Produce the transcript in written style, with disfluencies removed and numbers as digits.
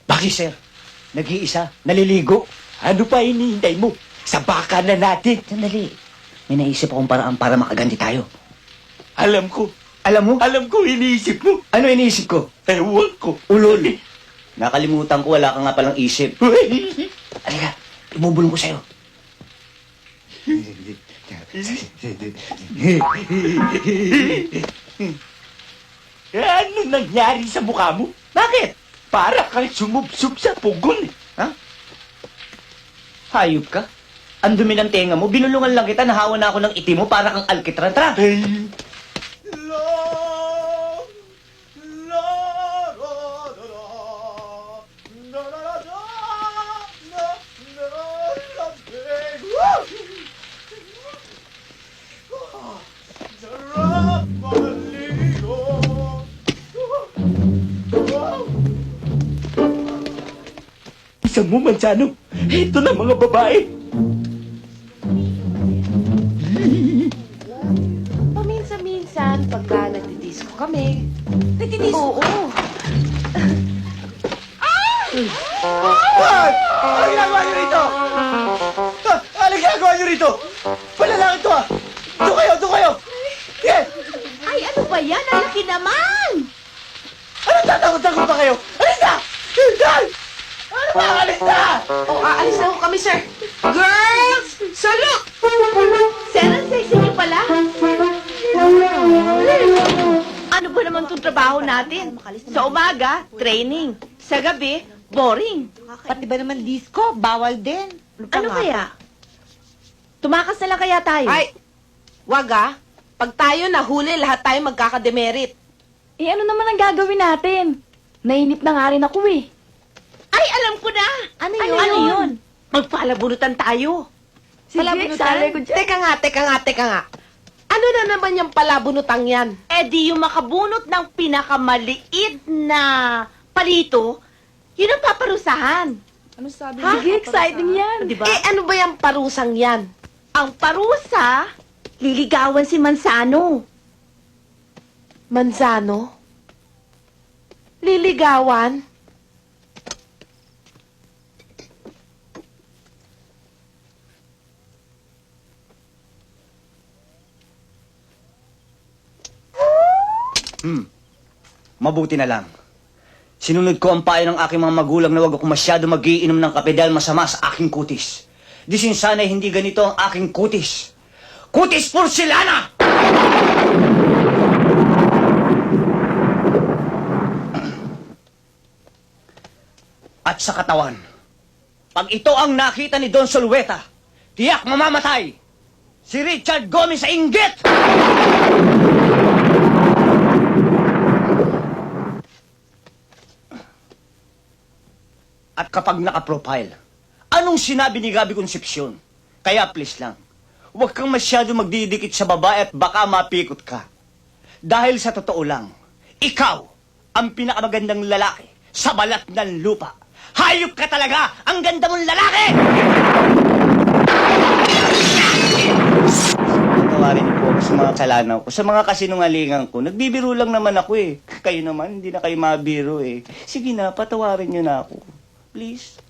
Bakit, sir? Nag-iisa, naliligo. Ano pa hinihintay mo? Sabaka na natin. Sandali. May naisip akong paraan para makaganti tayo. Alam ko. Alam mo? Alam ko, iniisip mo. Ano iniisip ko? Ewan ko. Ulol. Nakalimutan ko, wala ka nga palang isip. Halika, ibubulong ko sa'yo. Ano nangyari sa mukha mo? Bakit? Para kang sumubsob sa pugon. Ha? Hayop ka? Ang dumi ng tenga mo, binulungan lang kita, nahawa na ako ng itim mo para kang alkitran. Tara! Isa mo, Manzano. Ito na mga babae. Paminsan-minsan, pagka nagdidisco kami. Nagdidisco? Oo. Ano ginagawa niyo rito? Ano ginagawa niyo rito? Palalaki ito ah! Doon kayo! Doon kayo! Sige! Ay, ano ba yan? Ang laki naman! Ano tatakot-takot pa kayo? Alis na! Dahil! Ano ba? Alis na! O, aalis na ho kami, sir. Girls! Salute! Sir, ang sexy niyo pala. Ano ba naman itong trabaho natin? Sa umaga, training. Sa gabi, boring. Pati ba naman disco? Bawal din. Ano kaya? Tumakas na lang kaya tayo? Ay, wag ah. Pag tayo nahuli, lahat tayo magkakademerit. Eh, ano naman ang gagawin natin? Nainip na nga rin ako eh. Ay, alam ko na! Ano Ano yun? Magpalabunutan tayo. Sige, Palabunutan? sali ko dyan. Teka nga. Ano na naman yung palabunutang yan? Eh di yung makabunot ng pinakamaliit na palito, yun ang paparusahan. Ano sabi Sige, exciting yan. Di ba? Eh, ano ba yung parusang yan? Ang parusa, liligawan si Manzano. Manzano? Liligawan? Mabuti na lang. Sinunod ko ang payo ng aking mga magulang na huwag ako masyado magiinom ng kape dahil masama sa aking kutis. Di sana'y hindi ganito ang aking kutis. Kutis porcelana! At sa katawan, pag ito ang nakita ni Don Solueta, tiyak mamamatay! Si Richard Gomez sa inggit! At kapag naka-profile, anong sinabi ni Gabi Concepcion? Kaya please lang, huwag kang masyado magdidikit sa babae at baka mapikot ka. Dahil sa totoo lang, ikaw ang pinakamagandang lalaki sa balat ng lupa. Hayop ka talaga! Ang ganda mong lalaki! Tawarin niyo po ako sa mga kasalanan ko, sa mga kasinungalingan ko. Nagbibiro lang naman ako eh. Kayo naman, hindi na kayo mabiro eh. Sige na, patawarin niyo na ako. Please.